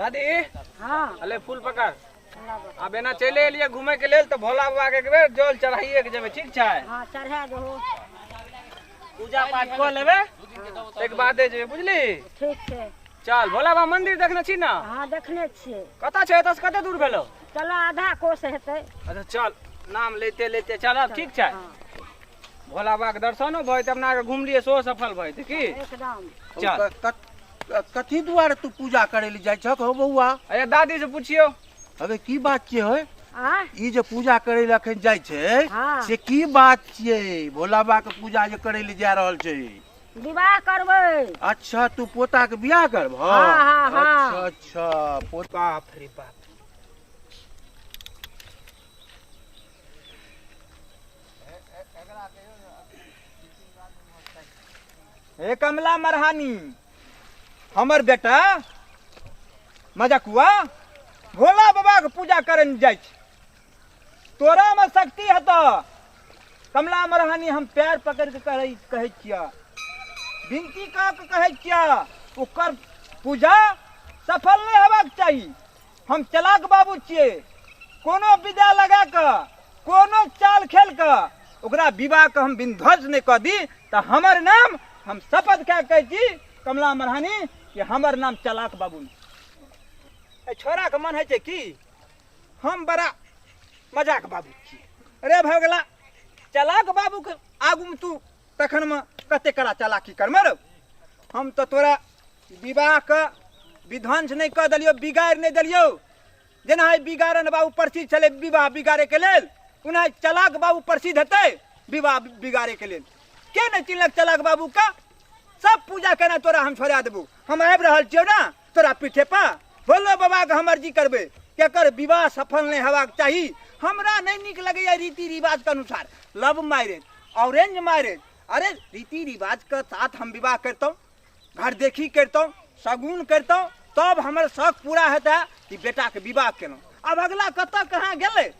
दादी हाँ अले फूल पकड़ अब एना चले एलिए घूमे के लेल तो भोला बाबा के एक बेर जल चढ़ाइए के जेबे ठीक छै। हाँ चढ़ा दो। पूजा पाठ कर लेबे एक बादे जेबे बुझली। ठीक है। चल भोला बाबा मंदिर देखने छी ना। हाँ देखने छिए। कता छै एतऽ से कते दूर भेलो। चलो आधा कोस हेतै। अच्छा चल नाम लेते लेते चलब ठीक छै। भोला बाबा के दर्शनो भय त अपना के घूम लिए सो सफल भय की एकदम। चल कथी दुआरे तू पूजा करे ले जाय छक हो बउआ। अरे दादी से पूछियो अबे की बात छियै होय हाँ ई जे पूजा करे ले अखन जाय छै हाँ। से की बात छियै। भोला बाबा के पूजा जे करे ले जा रहल छै। विवाह करबै। अच्छा तू पोता के बियाह करब। हाँ, हाँ, हाँ। अच्छा अच्छा पोता बाप रे बाप। ए कमला मरहानी हमर बेटा मजाकुआ भोला बाबा के पूजा करे जाय छै। तोरा में शक्ति है तो कमला मरहानी हम पैर पकड़ के कहे छिया विनती का के कहे छिया ओकर पूजा सफल नहीं हेबाक चाहिए। हम चलाक बाबू छिए कोनो विद्या लगा के कोनो चाल खेल के ओकरा विवाह के हम विध्वंस नहीं कर दी तो हमर नाम हम शपथ कह कहे छी कमला मरहानी कि हमर नाम चलाक बाबू नहीं। छोरा के मन है छै कि हम बड़ा मजाक बाबू छी। अरे भगला चलाक बाबू के आगू में तू तखन में कते करा चलाकी कर मर। हम तो तोरा विवाह के विध्वंस नहीं कर दिलियो बिगाड़ नहीं दिलियो। जेना है बिगाड़न बाबू प्रसिद्ध चले विवाह बिगाड़े के लेल उन्हें चलाक बाबू प्रसिद्ध हेतै विवाह बिगाड़े के लेल। के नहीं चिन्हलक चलाक बाबू का सब पूजा करना तोरा हम छोड़ा देबू। हम आबि रहल छियौ ना तोरा पीठे पा भोले बाबा के हम अर्जी करबे केकर विवाह सफल नहीं हेबाक चाही। हमरा नहीं निक लगैया रीति रिवाज के अनुसार लव मैरिज ऑरेंज मैरिज। अरे रीति रिवाज के साथ हम विवाह करतौ घर देखी करतौ शगुन करतौ तब हमर शौक पूरा हेता कि बेटा के विवाह केलौ। अब अगला कतऽ कहाँ गेलै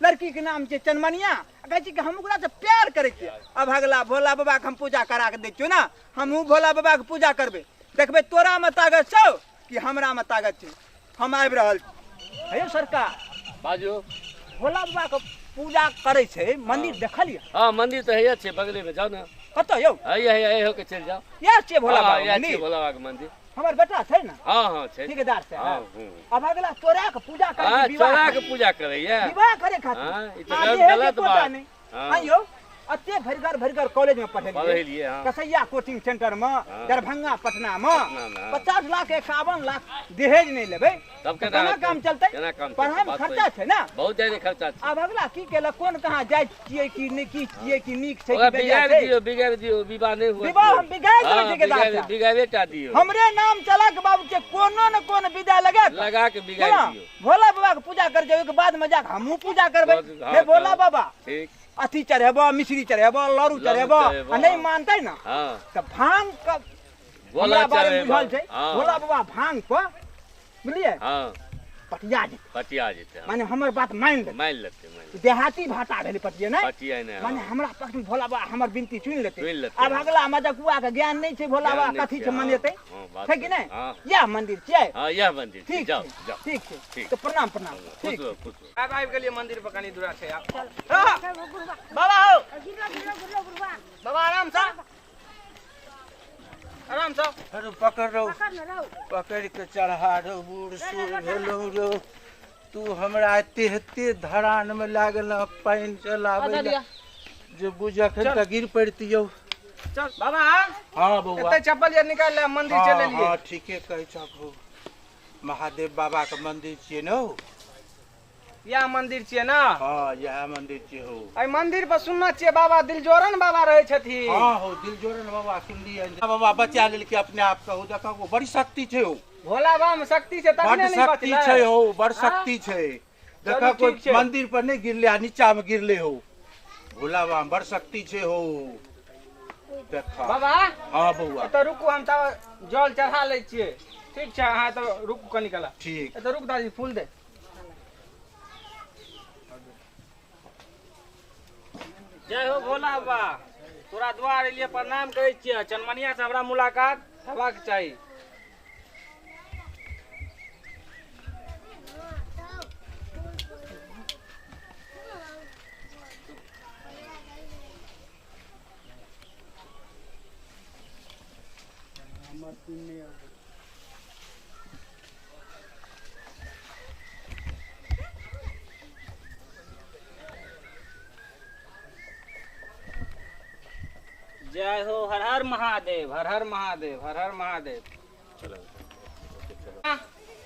लड़की के नाम छै चनमनिया कहै छी कि हम ओकरा से प्यार करै छियै। अब अगला भोला बाबा के हम पूजा करा के दै छियौ ना हमहूँ भोला बाबा के पूजा करबै देखबै तोरा में ताकत छौ कि हमरा में ताकत छै। हम आबि रहल छी। हे सरकार बाजू। भोला बाबा के पूजा करे छै मंदिर देखलियै। हाँ मंदिर तो है बगले में जाओ ना। कतऽ यौ है होके चल जाओ। यार छै भोला बाबा यहाँ मंदिर। भोला बाबा के मंदिर हमर बेटा छै ना। हाँ हाँ छै ठेकेदार छै। हाँ, अब अगला तोरा के पूजा करे हाँ विवाह चोरा करे। के पूजा करैया। विवाह करे हाँ, खातिर ई तो आगे गलत है कि पता बात। नहीं। हाँ। हाँ यो अते भरिगर कॉलेज में पढ़ेलिए पढ़ेलिए, हाँ। कसैया कोचिंग सेंटर में दरभंगा पटना में पटना में, हाँ। 50 लाख 51 लाख दहेज नहीं लेबे तब तो केना केना काम चलते। केना काम पढ़ाई में बात खर्चा सही। छै ना बहुत ज्यादा खर्चा छै। अब अगला की केलक कोन कहाँ जाय छियै कि नहीं की छियै कि नीक छै ओकरा कि बेजाय छै। बिगाड़ दियो विवाह नहीं हुआ। विवाह हम बिगाड़ देबै ठेकेदार साहब। बिगाड़े टा दियो हमरे नाम चलाक बाबू के कोनो न कोनो विदा लगा के लगा के बिगाड़ बोला, दियो। भोला बाबा के पूजा कर जाओ के बाद में जाके हमहू पूजा करबै। हाँ, हे भोला बाबा ठीक अथी चढ़ेबो मिश्री चढ़ेबो लड़ू चढ़ेबो चढ़ेबो। आ नहीं मानते ना हाँ तो भांग का भोला हमरा बारे में चढ़ेबो। बुझल छै। हाँ। भोला बाबा भांग को बुझलिए हाँ पटिया जे पटिया जेते माने हमर बात मान ले मान लेते देहाती भाटा भेलै पटिया नहीं पटिया नहीं माने हमरा पक्ष में भोला बाबा हमर विनती सुन लेते। सुनि लेतै। अब अगला मजकुआ के ज्ञान नहीं छै भोला ज्ञान बाबा नहि कथी छै, से हाँ, मनेतै हाँ, बात छै कि सही। नहीं हाँ। यह मंदिर छै। हाँ यह मंदिर ठीक जाओ छै जाओ ठीक छै ठीक। तो प्रणाम प्रणाम खुश ठीक रहो खुश रहो। आब आबि गेलियै मंदिर पर कनी दूरा छै आब चल हाँ। गुरुबा बाबा हो गिरलो गिरलो गिरलो गुरुबा बाबा आराम से आराम से अरे पकड़ रहो पकड़ न रहो। पकड़ के चढ़ा रहो बूढ़ सूढ़ भेलो रो तू हमरा एते एते धरान में लागल पानि चलावे ला जे बुझख त गिर पड़तियौ। चल बाबा हाँ बउआ एते चप्पल ये निकाल ले मंदिर चले लिए। हाँ ठीके कहै छहो महादेव बाबा के मंदिर छियै न। यह मंदिर छियै ना। हाँ यह मंदिर छियै हो। एहि मंदिर पर सुनना छियै बाबा दिलजोरन बाबा रहे छथिन। हाँ हो दिलजोरन बाबा सुनलिए बाबा बचा लेलकै अपने आप के हो देखो बड़ी शक्ति छै हो। भोला बाबा में शक्ति छै तखने बड़ नहीं शक्ति बचलै। छै हो बड़ शक्ति छै। देखो चलू, कोई ठीक छै। मंदिर पर नहीं गिरले आ नीचा में गिरले हो। भोला बाबा में बड़ शक्ति छै हो देखा। बाबा हाँ बउआ एतऽ रुकू हम तब जल चढ़ा लै छियै ठीक छै। अहाँ तो रुकू कनी कला ठीक एतऽ रुक दादी फूल दे। जय हो भोला बाबा तोरा द्वार एलिए प्रणाम करै छियै। चनमनिया से हमरा मुलाकात हेबाक चाही। जय हो, हर हर महादेव, हर हर महादेव, हर हर महादेव।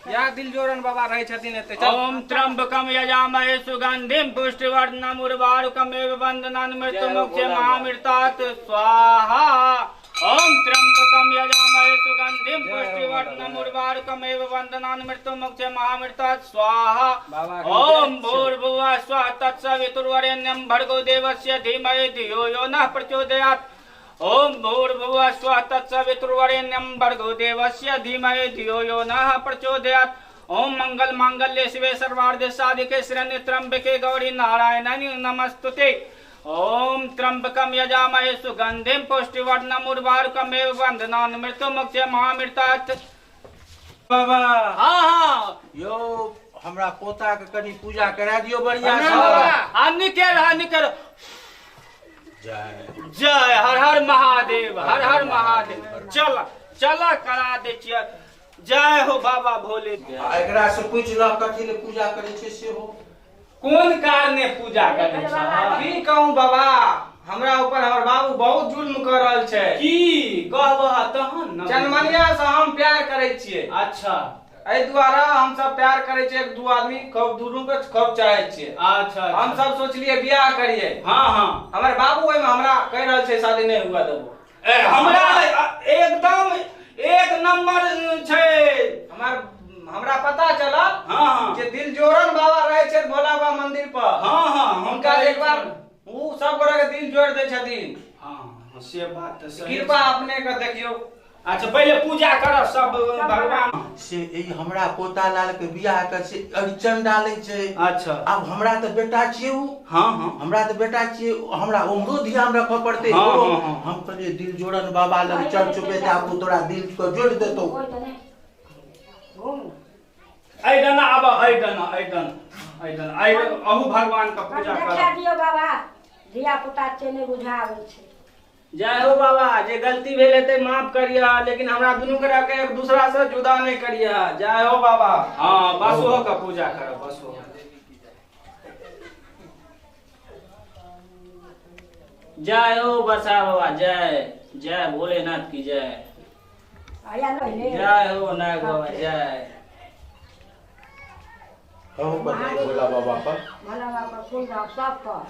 या दिल जोरन बाबा रहे छथिन एते ओम त्र्यंबकम यजामहे सुगंधिम पुष्टिवर्धनम उर्वारुकमेव वंदनान् मृत्युमुक्षे महामृतात् स्वाहा। ओम त्र्यंबकम यजामहे सुगंधिम पुष्टिवर्धनम उर्वारुकमेव वंदनान् मृत्युमुक्षे महामृतात् स्वाहा। ओम भूर्भुवः स्वः तत्सवितुर्वरेण्यं भर्गो देवस्य धीमहि धियो यो नः प्रचोदयात्। ओम भूर्भुवः स्वः तत्सवितुर्वरेण्यं भर्गो देवस्य धीमहि धियो यो नः प्रचोदयात्। ओम मंगल मांगल्ये शिवे सर्वार्थे साधिके शरण्ये त्र्यंबके गौरी नारायणी नमस्तुते। ओम त्र्यंबकम यजामहे सुगंधिम पुष्टिवर्धनम उर्वारुकमेव वंदनान् मृत्युमुक्षे महामृतात्। बाबा हाँ हाँ यो हमरा पोता के कनी पूजा करा दियो बढ़िया निकल जय जय हर हर महादेव, हर हर महादेव। चल चल करा दे छियै। जय हो बाबा भोले। एकरा से पूछ ल कथी ले पूजा करे छे से हो। कोन कारणे पूजा करे छ? की कहूं बाबा, हमरा ऊपर हमर बाबू बहुत जुल्म कर रहल छै। की कहबह तहन न? जन्मनिया से हम प्यार करे छियै। अच्छा एहि द्वारा हम सब प्यार करे छियै, एक दू आदमी खूब दुनू पे खूब चाहे छियै। अच्छा हम सब सोचलिए बियाह करिए। हाँ हाँ हमर बाबू ओइ में हमरा कह रहल छै शादी नहीं हुआ देबो। हमरा एकदम एक नंबर छै। हमरा पता चला हाँ हाँ जे दिल जोरन बाबा रहे छै भोला बाबा मंदिर पर। हाँ हाँ हुनका एक बार ऊ सब गोरा के दिल जोड़ दे छथिन। हाँ से बात तो सही। कृपा अपने के देखियो। अच्छा पहले पूजा कर सब भगवान से ई हमरा पोता लाल के बियाह के से अड़चन डाले छै। अच्छा अब हमरा तो बेटा छियै ऊ। हाँ हाँ हमरा तो बेटा छियै, हमरा उम्रो ध्यान रखऽ पड़ते। हाँ, हाँ, हाँ। हम कहलिए दिल जोड़न बाबा लग चल चुके थे, आपको तोरा दिल को जोड़ देतो। ऐ दना अब ऐ दना अहू भगवान का पूजा देखा कर। दियो बाबा, धिया पुता छै नहीं बुझावे छै। जय हो बाबा, जे गलती भेल हेतै माफ करिया, लेकिन हमरा दुनू के रख के एक दूसरा से जुदा नहीं करिया। जय हो बाबा। हाँ बसो का पूजा कर बसो। जय हो बसा बाबा, जय जय भोलेनाथ की जय। आया नहीं जय हो नाग बाबा जय। हम बताइए भोला बाबा पर भोला बाबा फूल दाव सब पर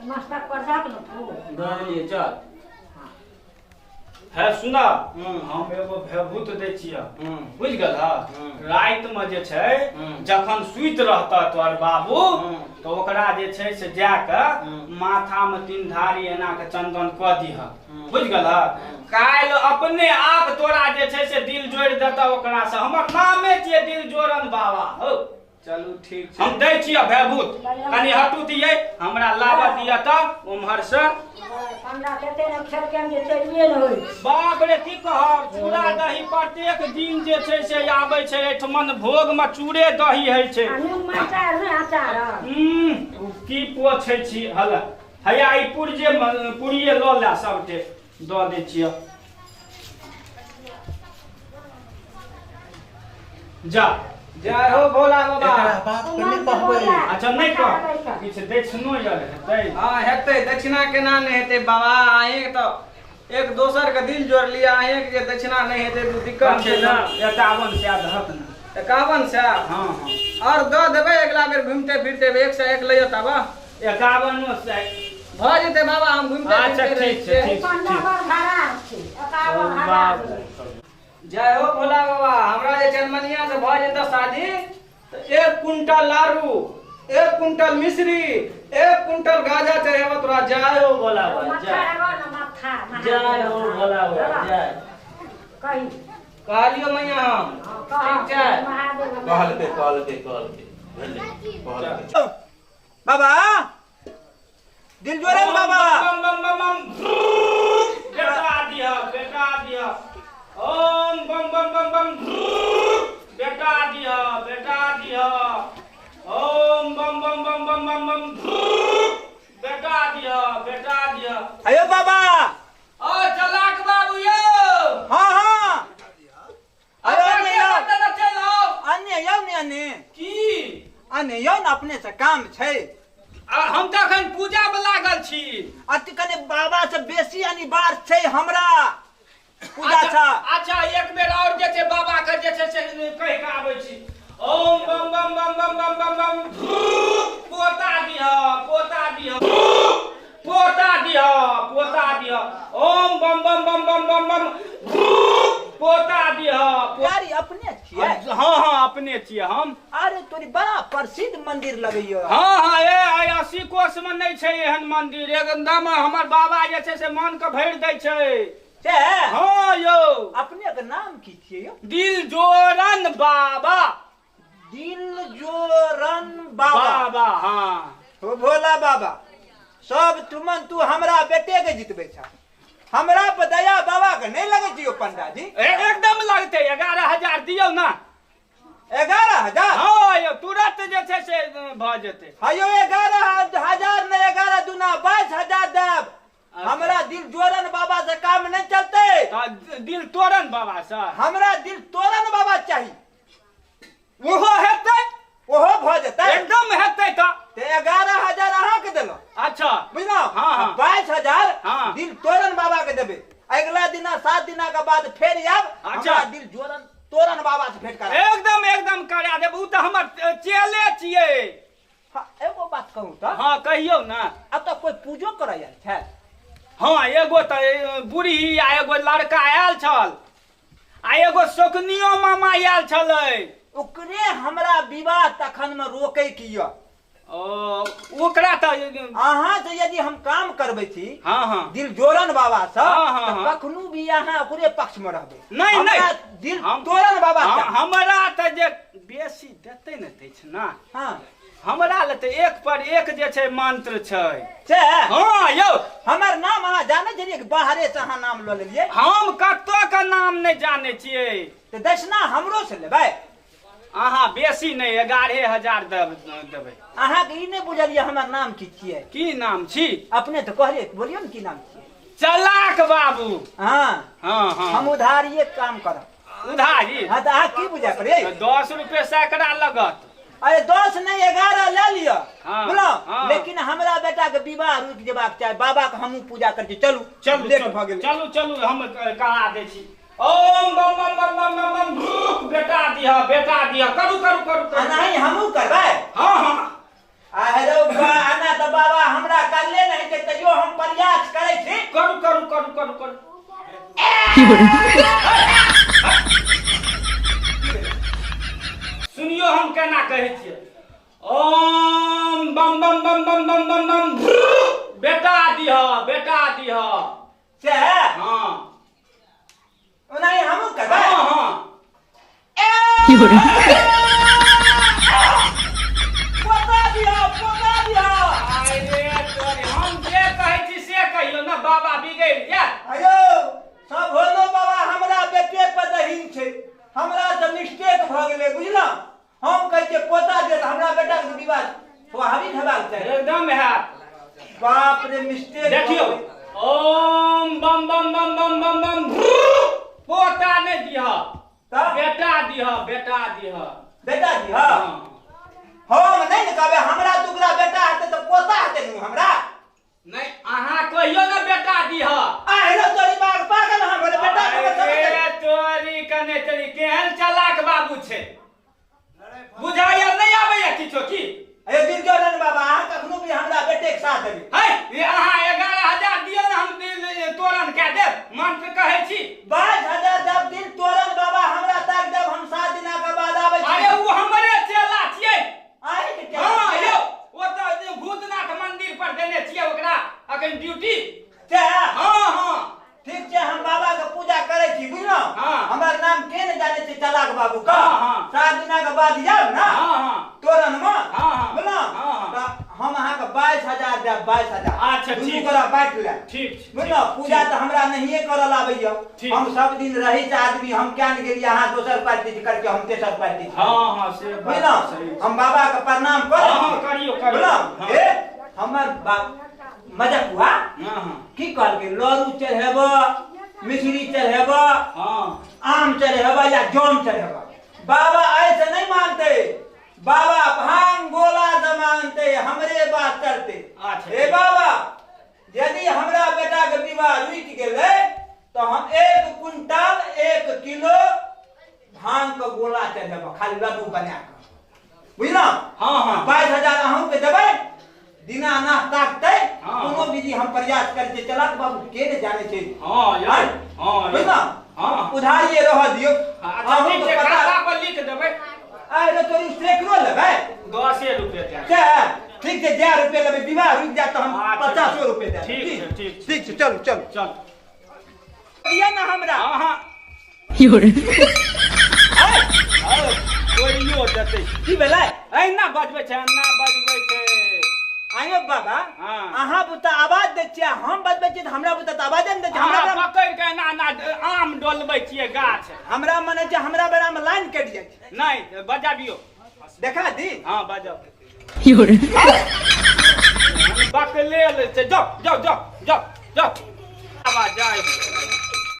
मस्तक पर रख न फूल। दलिए चल है सुना। हम एगो भभूत दै छियै, बुझ गेल ह। रात में जे छै जखन सुइत रहता तोर बाबू तो ओकरा जे छै से जाके माथा में 3 धारी एना के चंदन क दीह, बुझ गेल ह। काल्हि अपने आप तोरा जे छै से दिल जोड़ देता ओकरा से। हमर नामे छियै दिल जोड़न बाबा हो। चलू ठीक छै, हम दै छियै भभूत, कनी हटू दियै हमरा लाबा दिया त उम्हर से। हमरा केते न खेल के जे चलिए न होई। बाप रे की कहब, चूड़ा दही प्रत्येक दिन जे छै से आबै छै एठमन भोग में चूड़े दही है छै। अनु माचार में आचार की पोछै छी हल हैया ई पुरजे पुरिये ल ला सबटे द दै छियै। जा जय हो भोला बाबा। एकरा बाप के नहीं कहबै। अच्छा नहीं कह किछ दक्षिणो यार हेतै। हाँ हेतै, दक्षिणा केना नहीं हेतै बाबा। अहें तो एक दोसर के दिल जोड़ लिया, अहें के दक्षिणा नहीं हेतै तो दिक्कत छै ना। 51 से धत ना 51 से। हाँ हाँ और दो देबै अगला बेर घूमते फिरते 1 से 1 लइयो तब 51 से भ जेतै बाबा। हम घूमते अच्छा फिरते ठीक छै ठीक पंडा ठीक। पर धरा छै 51 हजार। जय हो भोला बाबा। हमरा जे जन्मनिया से भ जेतै शादी तो 1 कुंटल लारू, 1 कुंटल मिश्री, 1 कुंटल गाजा चढ़ेबो तोरा। जय हो भोला बाबा माथा जय। रगड़ न माथा। जय हो भोला बाबा जय। कही कहलियो मैया हम ठीक छै। महादेव कहलके भेलै बाबा दिल जोड़न बाबा। बम बम बम बम बेटा दिया ओम बम बम बम बम बेटा दिया ओम बम बम बम बम बम बम बेटा दिया। अयो बाबा। ओ चलाक बाबू यो। हाँ हाँ कने यौ न अपने से काम छै। हम तो अखन पूजा में लागल छी। अति कने बाबा से बेसी अनिवार्य छै हमरा पूजा अच्छा, छ। अच्छा एक बेर और जे छै बाबा के जे छै से कहि के आबै छी। ओम बम बम बम बम बम बम बम पोता दिह पोता दिह पोता दिह पोता दिह। ओम बम बम बम बम बम बम पोता दिह। प्यारी अपने छियै? हाँ हाँ अपने छियै हम। अरे तोरी बड़ा प्रसिद्ध मंदिर लगैयो। हाँ हाँ ए 80 कोस में नहीं छै एहन मंदिर। एकदम हमर बाबा जे छै से मन के भरि दै छै। छै? हाँ यौ। अपने के नाम की छियै यौ? दिल जोरन बाबा। दिल जोरन बाबा। बाबा हाँ। हो भोला बाबा सब तुमन तू हमरा बेटे के जितबे छ। हमरा पर दया बाबा के नहीं लगे छियो पंडा जी? एकदम लगते 11,000 दियो ना। 11,000? हाँ यो तुरंत जे छै से भ जेते। हायो 11,000 ने 11 दूना 22,000 देब। हमरा दिल जोरन बाबा से काम नहीं चलते। दिल तोरन बाबा से हमरा दिल तोरन बाबा चाहिए। ओहो हेतै ओहो भ जेतै? एकदम हेतै त 11,000 अहाँ के देलो। अच्छा बुझलो? हाँ, हाँ। 22,000 हाँ। दिल तोरन बाबा के देबे। अगला दिना 7 दिना के बाद फेर आब। अच्छा। हमरा दिल जोरन तोरन बाबा से भेंट करा। एकदम एकदम करा देब। उ त हमर चेले छियै। हाँ, एगो बात कहूं त। हाँ कहियो ना। अब तो कोई पूजो करय आयल छै? हाँ एगो त बूढ़ी आ एगो लड़का आयल छल आ एगो शोकनियो मामा आयल छलै। ओकरे हमरा विवाह तखन में रोकै किया। ओकरा त अहाँ से यदि हम काम करबै छी हाँ हाँ दिल जोरन बाबा से हाँ, हाँ, तो हाँ। कखनो भी अहाँ ओकरे पक्ष में रहबै। नहीं हमरा नहीं दिल तोरन बाबा चाहिए। हमरा त जे बेसी देते न दै छै ना। हाँ हमरा ले त एक पर एक जे छै मंत्र छै। छै? हाँ यौ हमर नाम अहाँ जानै छलियै कि बाहरे से अहाँ नाम लऽ लेलियै? हम कतो के नाम नहीं जाने छियै। तो दक्षिणा हमरो से लेबै? अहाँ बेसी नहीं 11,000 देबै। अहाँ के ई नहीं बुझलियै हमर नाम की छियै? की नाम छी? अपने तो कहलियै बोलियौ न की नाम छियै? चलाक बाबू। हाँ हाँ हाँ हम उधारिये काम करब। उधारी हाँ तो अहाँ की बुझा पड़े? 10 रुपए सैकड़ा लगत। अरे 10 नहीं 11 ले लिया। हाँ, बोलो हाँ। लेकिन हमरा बेटा के विवाह रुक जेबाक चाही। बाबा के हमहू पूजा करते। चलू चलू लेट भ गेलै। चलू चलू हम करा दै छी। ओम बम बम बम बम बम बम भूख बेटा दिया करू करू करू करू। नहीं हमहू करबै? हाँ हाँ अरे आना तो बाबा हमरा करले नहीं के तैयो हम प्रयास करै छी। करू करू करू करू करू। सुनियो हम केना कहै छियै। ओम बम बम बम बम बम बम बम बेटा दिया। छै? हाँ नहीं हमहू करबै? हाँ हाँ पोता दिया पोता दिया। अरे तोरी हम जे कहै छी से कहियो ना बाबा बिगड़ जा। अयो सब होलो बाबा हमरा बेटे पर दहीन छै। हमरा से मिस्टेक भ गेलै बुझलो। हम कहै छियै पोता दे त हमरा बेटा के विवाह स्वाभाविक हेबाक चाही। एकदम है। बाप रे मिस्टेक देखियो ओम बम बम बम बम बम बम पोता नहीं दिया बेटा दिया। बेटा दिया। हाँ। हम नहीं न कहबै हमरा दुगरा बेटा हेतै त पोता हेतै नु हमरा। नहीं अहाँ कहियो ना बेटा दिया। हेलो तोरी बाग पागल हम बोले बेटा अरे तोरी कने तोरी केहन चालाक बाबू छे। बुझाइया नहीं आबैया किछो की? अरे दिल जोरन बाबा अहाँ कखनो भी हमरा बेटे के साथ देबै। है ये अहाँ 11,000 दियो ना हम दिल तोरन के देब। मंत्र कहै छी 22,000 जब दिल तोरन बाबा हमरा तक जब हम 7 दिना के बाद आबै छी। अरे वो हमरे चेला छियै। आइ के क्या? हाँ यो वो तो भूतनाथ मंदिर पर देने छियै ओकरा अखन ड्यूटी। छै? हाँ हाँ ठीक छै हम बाबा के पूजा करै छी बुझलो। हाँ। हमर नाम के ने जाने छै चलाक बाबू का। हाँ, हाँ। 7 दिना के बाद जाब ना हाँ हाँ तोरन में। हाँ, हाँ। बुझलो। हाँ, हाँ। त हम अहाँ के 22,000 देब 22,000। अच्छा, ठीक। दुनू गोरा बांट ले। ठीक छै, बुझलो ठीक, पूजा ठीक। तो हमरा नहिए करल आबैया। ठीक। हम सब दिन रही छ आदमी हम क्या न गेलिए अहाँ दोसर पार्टी करके हम तेसर पार्टी। हाँ हाँ से बात बुझलो सही छै। हम बाबा के प्रणाम कर। हाँ, हाँ, करियो, करियो। बुझलो हाँ। ए हमर मजाक हुआ हाँ हाँ की कहल के लड़ू चढ़ेबो मिश्री चढ़ेबो हाँ आम चढ़ेबो या जौम चढ़ेबो। बाबा ऐसे नहीं मानते बाबा भांग गोला जमानते हमरे बात करते। अच्छा। हे बाबा यदि हमरा बेटा के विवाह रुक गेले तो हम 1 क्विंटल 1 किलो भांग के गोला चढ़ेब खाली लड्डू बना के बुझलौ। हाँ 22,000 अहूँ के देबै दिना नाश्ता तै हाँ। कोनो विधि हम प्रयास करते चलत बाबू के ने जाने छै। हाँ यार हाँ बुझलौ हाँ उधारिये रह दियो। अच्छा अहूँ ठीक के छै पता खाता पर लिख देबै अरे तोरी सैकड़ो लेबै 10 रुपए के क्या ठीक छै 10 रुपए लेबै विवाह रुक जा तो हम हाँ, 50 रुपए दे ठीक छै, ठीक छै। ठीक छै चलो चलो चल दिया ना हमरा हाँ हाँ कोइयो देतै की भेलै एना बजबै छै एना बजबै छै आयो बाबा हाँ। अहाँ बुता आवाज दै छियै हम बजबै छियै त हमरा बुता त आवाजे नै दै छै। हमरा हमरा पकड़ के एना एना आम डोलबै छियै गाछ हमरा मने छै हमरा बेरा में लाइन कटि जाइ छै। नहीं बजाबियो देखा दी हाँ बजाओ बकलेल से जाओ जाओ जाओ जाओ जाओ आवाज जाए